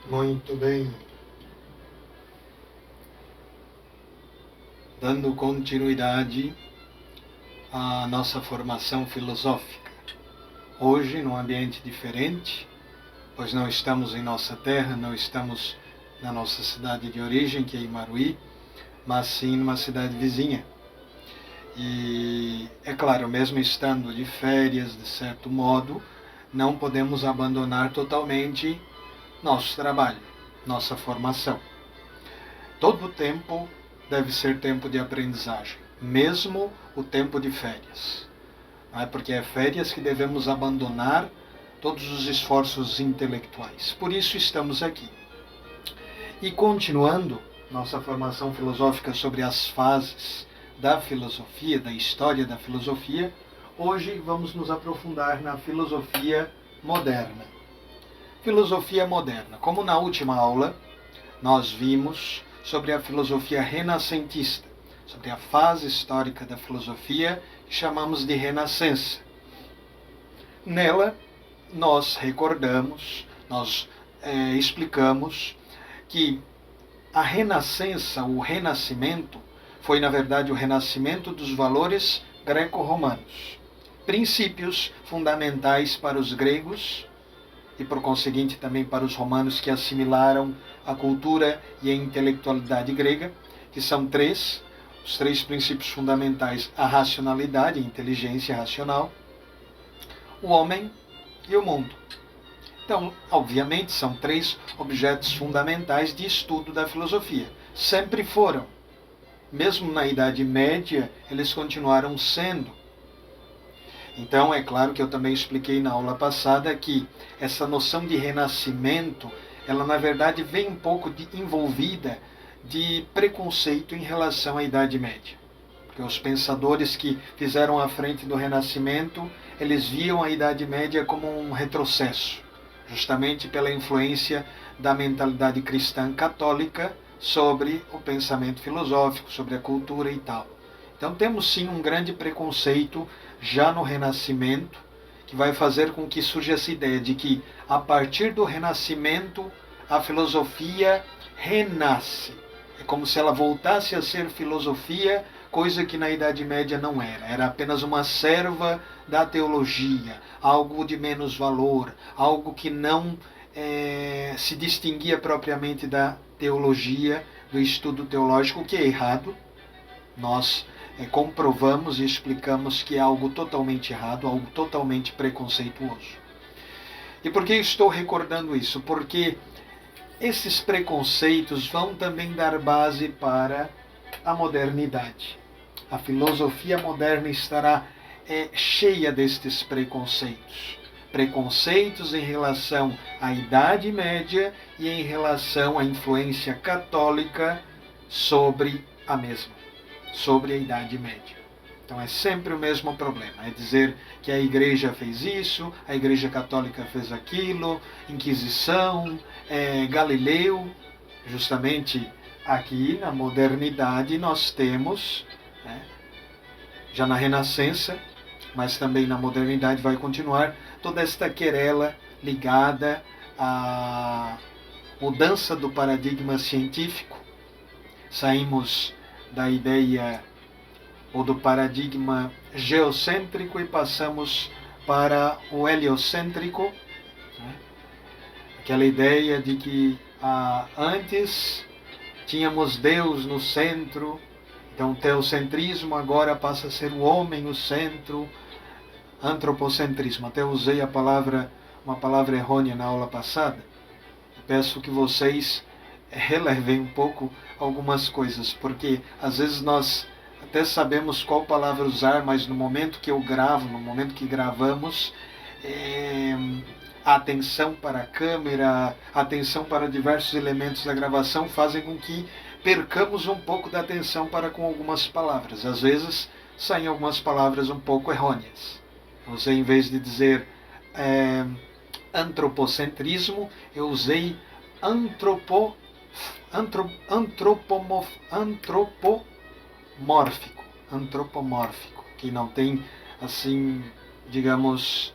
Muito bem. Dando continuidade à nossa formação filosófica. Hoje, num ambiente diferente, pois não estamos em nossa terra, não estamos na nossa cidade de origem, que é Imaruí, mas sim numa cidade vizinha. E, é claro, mesmo estando de férias, de certo modo, não podemos abandonar totalmente nosso trabalho, nossa formação. Todo tempo deve ser tempo de aprendizagem, mesmo o tempo de férias. Não é porque é férias que devemos abandonar todos os esforços intelectuais. Por isso estamos aqui. E continuando nossa formação filosófica sobre as fases da filosofia, da história da filosofia, hoje vamos nos aprofundar na filosofia moderna. Filosofia moderna. Como na última aula nós vimos sobre a filosofia renascentista, sobre a fase histórica da filosofia que chamamos de Renascença. Nela, nós recordamos, nós explicamos que a Renascença, o Renascimento, foi na verdade o renascimento dos valores greco-romanos, princípios fundamentais para os gregos e por conseguinte também para os romanos que assimilaram a cultura e a intelectualidade grega, que são os três princípios fundamentais: a racionalidade, a inteligência racional, o homem e o mundo. Então, obviamente, são três objetos fundamentais de estudo da filosofia. Sempre foram. Mesmo na Idade Média, eles continuaram sendo. Então, é claro que eu também expliquei na aula passada que essa noção de renascimento, ela na verdade vem um pouco envolvida de preconceito em relação à Idade Média. Porque os pensadores que fizeram a frente do Renascimento, eles viam a Idade Média como um retrocesso, justamente pela influência da mentalidade cristã católica sobre o pensamento filosófico, sobre a cultura e tal. Então temos sim um grande preconceito já no Renascimento, que vai fazer com que surja essa ideia de que a partir do Renascimento a filosofia renasce. É como se ela voltasse a ser filosofia, coisa que na Idade Média não era. Era apenas uma serva da teologia, algo de menos valor, algo que não se distinguia propriamente da teologia, do estudo teológico, que é errado. Nós comprovamos e explicamos que é algo totalmente errado, algo totalmente preconceituoso. E por que estou recordando isso? Porque esses preconceitos vão também dar base para a modernidade. A filosofia moderna estará cheia destes preconceitos. Preconceitos em relação à Idade Média e em relação à influência católica sobre a mesma, sobre a Idade Média. Então é sempre o mesmo problema, é dizer que a Igreja fez isso, a Igreja Católica fez aquilo, Inquisição, Galileu. Justamente aqui na modernidade nós temos, já na Renascença, mas também na modernidade vai continuar, toda esta querela ligada à mudança do paradigma científico. Saímos da ideia ou do paradigma geocêntrico e passamos para o heliocêntrico, aquela ideia de que antes tínhamos Deus no centro, então o teocentrismo agora passa a ser o homem o centro, antropocentrismo. Até usei uma palavra errônea na aula passada. Peço que vocês relevem um pouco algumas coisas, porque às vezes nós até sabemos qual palavra usar, mas no momento que eu gravo, no momento que gravamos, a atenção para a câmera, a atenção para diversos elementos da gravação fazem com que percamos um pouco da atenção para com algumas palavras. Às vezes saem algumas palavras um pouco errôneas. Você, em vez de dizer antropocentrismo, eu usei antropomórfico, que não tem, assim, digamos,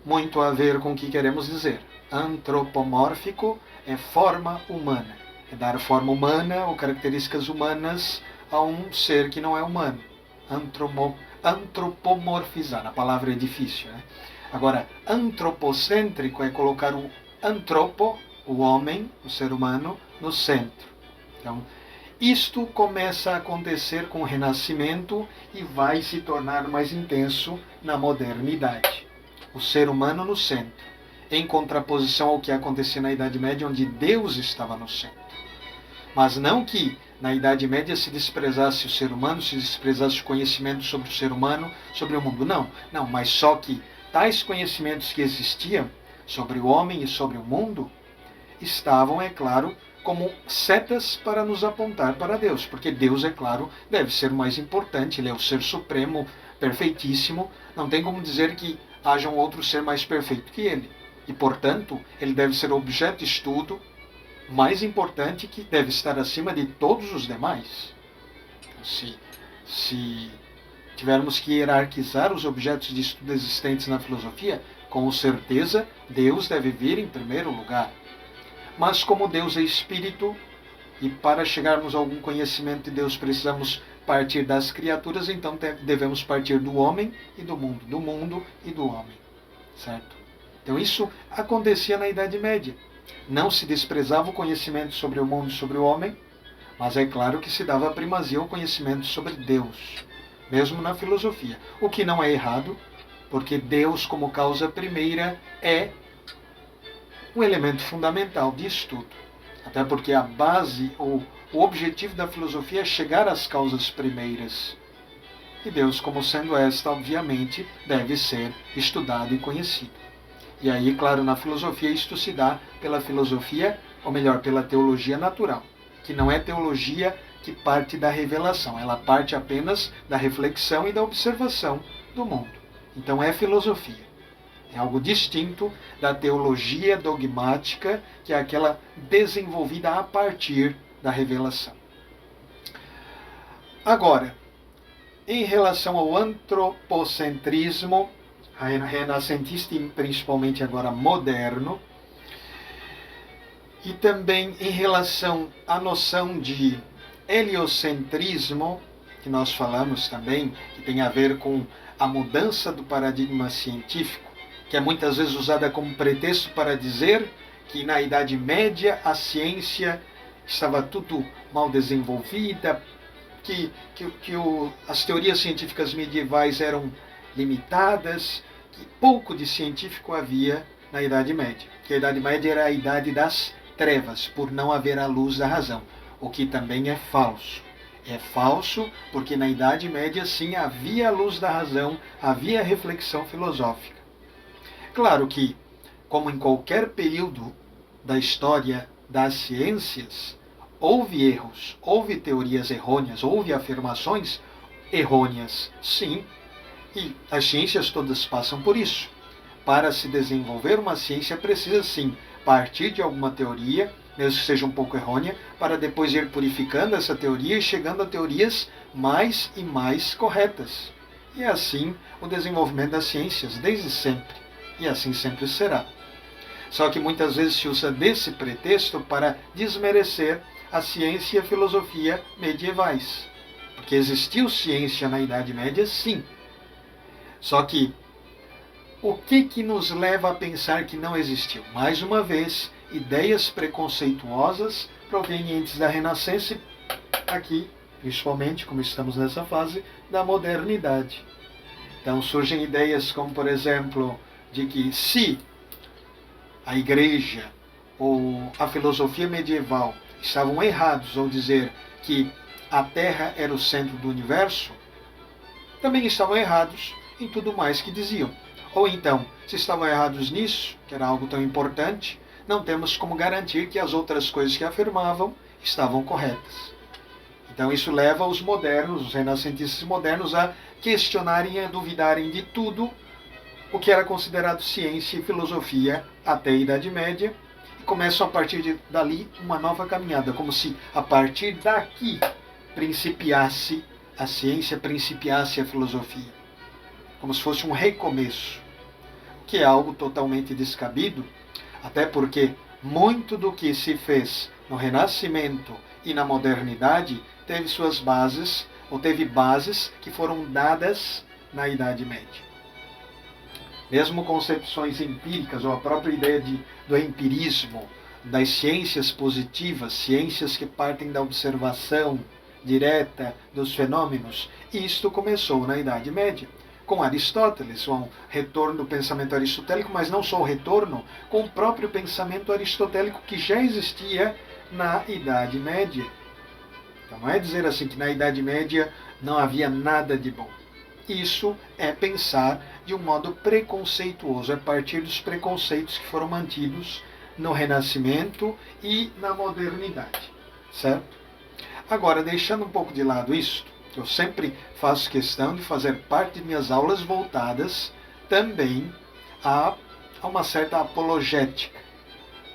muito a ver com o que queremos dizer. Antropomórfico é forma humana. É dar forma humana ou características humanas a um ser que não é humano. Antropomorfizar. A palavra é difícil, né? Agora, antropocêntrico é colocar o antropo, o homem, o ser humano, no centro. Então, isto começa a acontecer com o Renascimento e vai se tornar mais intenso na modernidade. O ser humano no centro, em contraposição ao que acontecia na Idade Média, onde Deus estava no centro. Mas não que na Idade Média se desprezasse o ser humano, se desprezasse o conhecimento sobre o ser humano, sobre o mundo. Não, mas só que tais conhecimentos que existiam sobre o homem e sobre o mundo estavam, é claro, como setas para nos apontar para Deus, porque Deus, é claro, deve ser o mais importante, Ele é o ser supremo, perfeitíssimo, não tem como dizer que haja um outro ser mais perfeito que Ele. E, portanto, Ele deve ser objeto de estudo mais importante, que deve estar acima de todos os demais. Se tivermos que hierarquizar os objetos de estudo existentes na filosofia, com certeza Deus deve vir em primeiro lugar. Mas como Deus é Espírito, e para chegarmos a algum conhecimento de Deus precisamos partir das criaturas, então devemos partir do homem e do mundo e do homem. Certo? Então isso acontecia na Idade Média. Não se desprezava o conhecimento sobre o mundo e sobre o homem, mas é claro que se dava primazia ao conhecimento sobre Deus, mesmo na filosofia. O que não é errado, porque Deus, como causa primeira, é um elemento fundamental de estudo. Até porque a base, ou o objetivo da filosofia é chegar às causas primeiras. E Deus, como sendo esta, obviamente, deve ser estudado e conhecido. E aí, claro, na filosofia isto se dá pela filosofia, ou melhor, pela teologia natural, que não é teologia que parte da revelação, ela parte apenas da reflexão e da observação do mundo. Então é filosofia. É algo distinto da teologia dogmática, que é aquela desenvolvida a partir da revelação. Agora, em relação ao antropocentrismo renascentista e principalmente agora moderno, e também em relação à noção de heliocentrismo, que nós falamos também, que tem a ver com a mudança do paradigma científico, que é muitas vezes usada como pretexto para dizer que na Idade Média a ciência estava tudo mal desenvolvida, que as teorias científicas medievais eram limitadas, que pouco de científico havia na Idade Média. Que a Idade Média era a idade das trevas, por não haver a luz da razão, o que também é falso. É falso porque na Idade Média sim havia a luz da razão, havia reflexão filosófica. Claro que, como em qualquer período da história das ciências, houve erros, houve teorias errôneas, houve afirmações errôneas, sim, e as ciências todas passam por isso. Para se desenvolver uma ciência precisa sim partir de alguma teoria, mesmo que seja um pouco errônea, para depois ir purificando essa teoria e chegando a teorias mais e mais corretas. E é assim o desenvolvimento das ciências, desde sempre. E assim sempre será. Só que muitas vezes se usa desse pretexto para desmerecer a ciência e a filosofia medievais. Porque existiu ciência na Idade Média, sim. Só que o que nos leva a pensar que não existiu? Mais uma vez, ideias preconceituosas provenientes da Renascença, aqui, principalmente, como estamos nessa fase, da modernidade. Então surgem ideias como, por exemplo, de que se a Igreja ou a filosofia medieval estavam errados ao dizer que a Terra era o centro do universo, também estavam errados em tudo mais que diziam. Ou então, se estavam errados nisso, que era algo tão importante, não temos como garantir que as outras coisas que afirmavam estavam corretas. Então isso leva os modernos, os renascentistas modernos, a questionarem e a duvidarem de tudo o que era considerado ciência e filosofia até a Idade Média, e começam a partir dali uma nova caminhada, como se a partir daqui principiasse a ciência, principiasse a filosofia, como se fosse um recomeço, que é algo totalmente descabido, até porque muito do que se fez no Renascimento e na modernidade teve suas bases, ou teve bases que foram dadas na Idade Média. Mesmo concepções empíricas, ou a própria ideia do empirismo, das ciências positivas, ciências que partem da observação direta dos fenômenos, isto começou na Idade Média, com Aristóteles, um retorno do pensamento aristotélico, mas não só o retorno, com o próprio pensamento aristotélico que já existia na Idade Média. Então não é dizer assim que na Idade Média não havia nada de bom. Isso é pensar de um modo preconceituoso, a partir dos preconceitos que foram mantidos no Renascimento e na modernidade, certo? Agora, deixando um pouco de lado isso, eu sempre faço questão de fazer parte de minhas aulas voltadas também a uma certa apologética,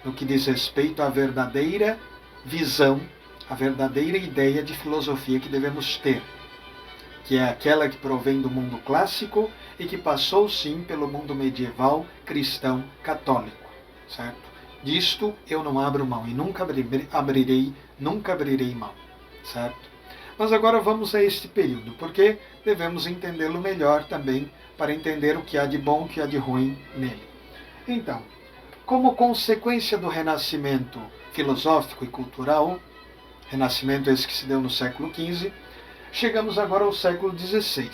no que diz respeito à verdadeira visão, a verdadeira ideia de filosofia que devemos ter, que é aquela que provém do mundo clássico e que passou sim pelo mundo medieval, cristão, católico, certo? Disto eu não abro mão e nunca abrirei mão, certo? Mas agora vamos a este período, porque devemos entendê-lo melhor também para entender o que há de bom e o que há de ruim nele. Então, como consequência do renascimento filosófico e cultural, renascimento esse que se deu no século XV, chegamos agora ao século XVI.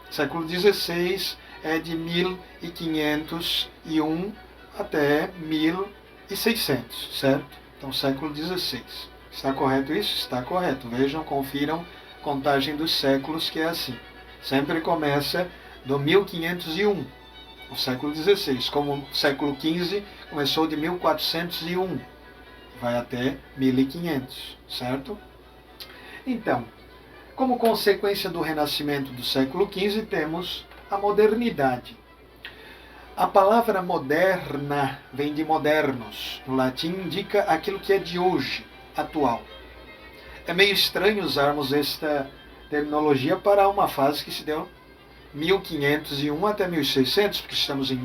O século XVI é de 1501 até 1600, certo? Então, século XVI. Está correto isso? Está correto. Vejam, confiram contagem dos séculos, que é assim. Sempre começa do 1501, o século XVI. Como o século XV começou de 1401, vai até 1500, certo? Então, como consequência do renascimento do século XV, temos a modernidade. A palavra moderna vem de modernos. No latim indica aquilo que é de hoje, atual. É meio estranho usarmos esta terminologia para uma fase que se deu 1501 até 1600, porque estamos em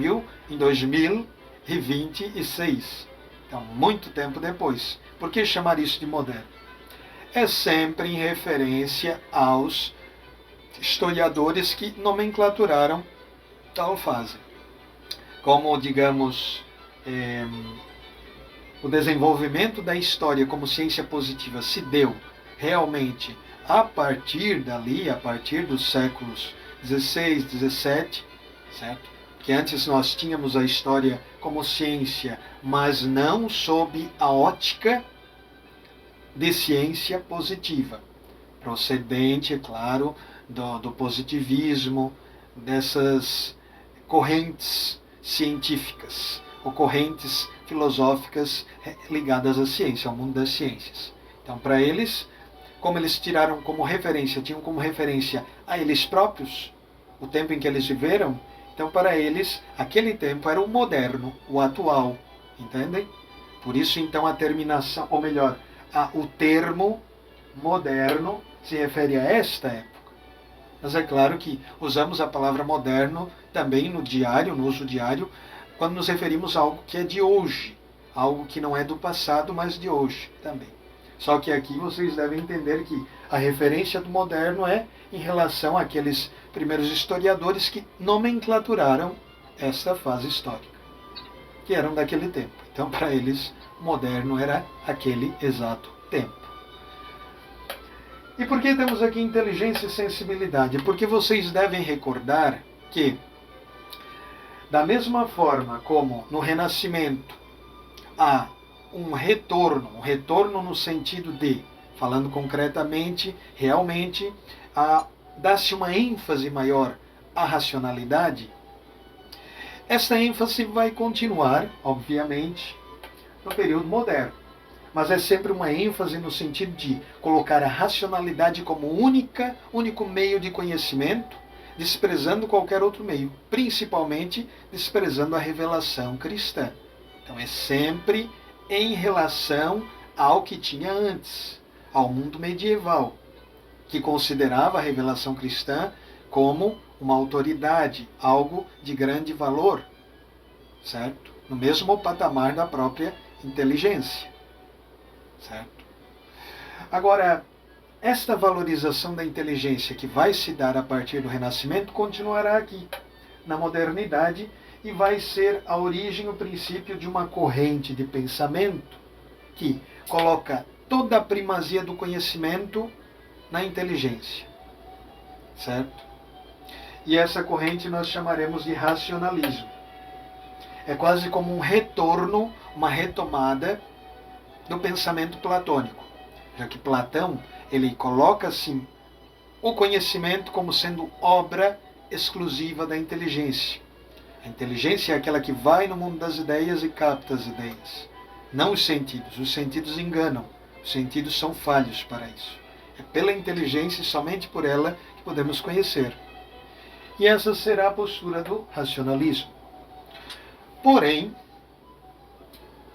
2026. Então, muito tempo depois. Por que chamar isso de moderno? É sempre em referência aos historiadores que nomenclaturaram tal fase. Como, digamos, o desenvolvimento da história como ciência positiva se deu realmente a partir dali, a partir dos séculos XVI, XVII, certo? Que antes nós tínhamos a história como ciência, mas não sob a ótica de ciência positiva, procedente, é claro, do positivismo, dessas correntes científicas, ou correntes filosóficas ligadas à ciência, ao mundo das ciências. Então, para eles, como eles tiraram como referência, tinham como referência a eles próprios, o tempo em que eles viveram, então para eles, aquele tempo era o moderno, o atual, entendem? Por isso, então, a terminação, ou melhor, o termo moderno se refere a esta época. Mas é claro que usamos a palavra moderno também no diário, no uso diário, quando nos referimos a algo que é de hoje, algo que não é do passado, mas de hoje também. Só que aqui vocês devem entender que a referência do moderno é em relação àqueles primeiros historiadores que nomenclaturaram esta fase histórica, que eram daquele tempo. Então, para eles, o moderno era aquele exato tempo. E por que temos aqui inteligência e sensibilidade? Porque vocês devem recordar que, da mesma forma como no Renascimento há um retorno no sentido de, falando concretamente, realmente, dá-se uma ênfase maior à racionalidade, essa ênfase vai continuar, obviamente, no período moderno. Mas é sempre uma ênfase no sentido de colocar a racionalidade como único meio de conhecimento, desprezando qualquer outro meio, principalmente desprezando a revelação cristã. Então é sempre em relação ao que tinha antes, ao mundo medieval, que considerava a revelação cristã como uma autoridade, algo de grande valor, certo? No mesmo patamar da própria inteligência, certo? Agora, esta valorização da inteligência que vai se dar a partir do Renascimento continuará aqui, na modernidade, e vai ser a origem, o princípio de uma corrente de pensamento que coloca toda a primazia do conhecimento na inteligência, certo? E essa corrente nós chamaremos de racionalismo. É quase como um retorno, uma retomada do pensamento platônico, já que Platão, ele coloca assim o conhecimento como sendo obra exclusiva da inteligência. A inteligência é aquela que vai no mundo das ideias e capta as ideias, não os sentidos. Os sentidos enganam, os sentidos são falhos para isso. É pela inteligência e somente por ela que podemos conhecer. E essa será a postura do racionalismo. Porém,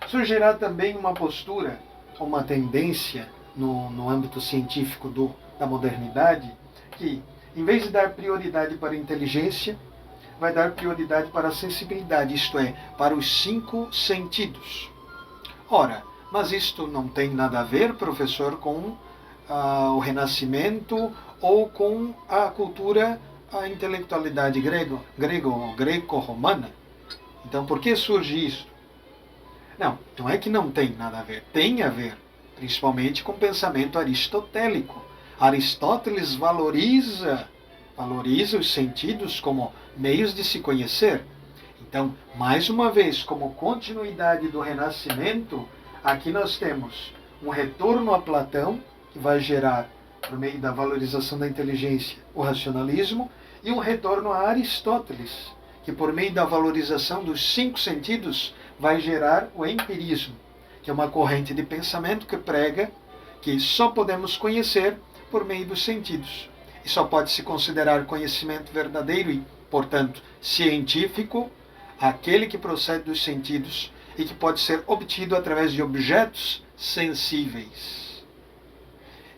surgirá também uma postura, uma tendência no âmbito científico da modernidade, que, em vez de dar prioridade para a inteligência, vai dar prioridade para a sensibilidade, isto é, para os 5 sentidos. Ora, mas isto não tem nada a ver, professor, com o Renascimento ou com a cultura, a intelectualidade greco-romana. Então, por que surge isso? Não é que não tem nada a ver. Tem a ver, principalmente com o pensamento aristotélico. Aristóteles valoriza os sentidos como meios de se conhecer. Então, mais uma vez, como continuidade do Renascimento, aqui nós temos um retorno a Platão, que vai gerar, por meio da valorização da inteligência, o racionalismo, e um retorno a Aristóteles, que por meio da valorização dos 5 sentidos vai gerar o empirismo, que é uma corrente de pensamento que prega que só podemos conhecer por meio dos sentidos. E só pode se considerar conhecimento verdadeiro e, portanto, científico, aquele que procede dos sentidos e que pode ser obtido através de objetos sensíveis.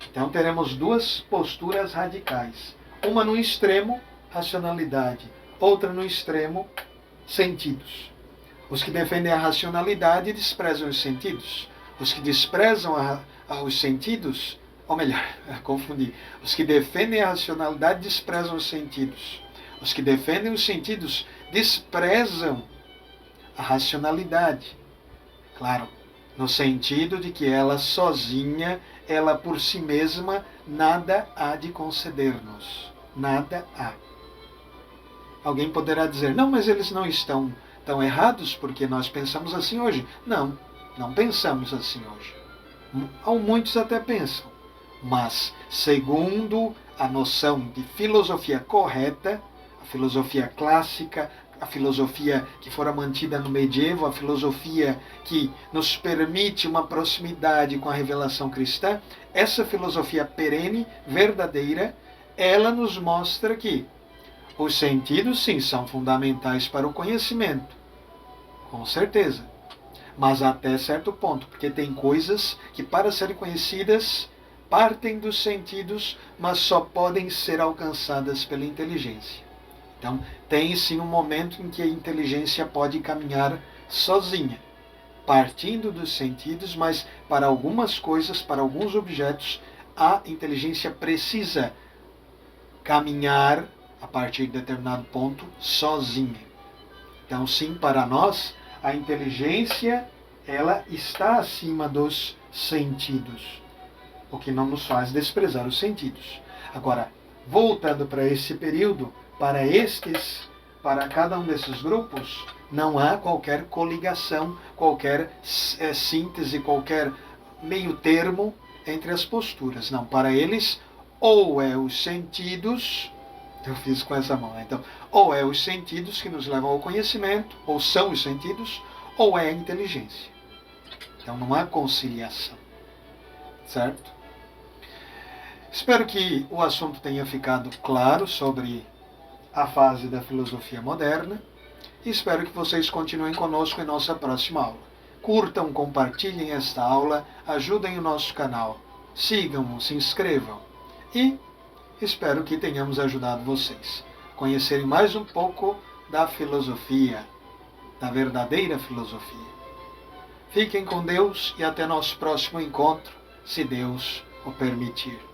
Então teremos 2 posturas radicais. Uma no extremo, racionalidade. Outra no extremo, sentidos. Os que defendem a racionalidade desprezam os sentidos. Os que desprezam os sentidos, ou melhor, confundi. Os que defendem a racionalidade desprezam os sentidos. Os que defendem os sentidos desprezam a racionalidade. Claro, no sentido de que ela sozinha, ela por si mesma, nada há de conceder-nos. Nada há. Alguém poderá dizer, não, mas eles não estão tão errados porque nós pensamos assim hoje. Não, não pensamos assim hoje. Muitos até pensam. Mas, segundo a noção de filosofia correta, a filosofia clássica, a filosofia que fora mantida no medievo, a filosofia que nos permite uma proximidade com a revelação cristã, essa filosofia perene, verdadeira, ela nos mostra que os sentidos, sim, são fundamentais para o conhecimento, com certeza, mas até certo ponto, porque tem coisas que, para serem conhecidas, partem dos sentidos, mas só podem ser alcançadas pela inteligência. Então, tem sim um momento em que a inteligência pode caminhar sozinha, partindo dos sentidos, mas para algumas coisas, para alguns objetos, a inteligência precisa caminhar a partir de determinado ponto sozinha. Então, sim, para nós, a inteligência, ela está acima dos sentidos, o que não nos faz desprezar os sentidos. Agora, voltando para esse período, para cada um desses grupos, não há qualquer coligação, qualquer síntese, qualquer meio termo entre as posturas. Não, para eles, ou é os sentidos, eu fiz com essa mão, né? Então, ou é os sentidos que nos levam ao conhecimento, ou são os sentidos, ou é a inteligência. Então não há conciliação, certo? Espero que o assunto tenha ficado claro sobre a fase da filosofia moderna e espero que vocês continuem conosco em nossa próxima aula. Curtam, compartilhem esta aula, ajudem o nosso canal, sigam, se inscrevam e espero que tenhamos ajudado vocês a conhecerem mais um pouco da filosofia, da verdadeira filosofia. Fiquem com Deus e até nosso próximo encontro, se Deus o permitir.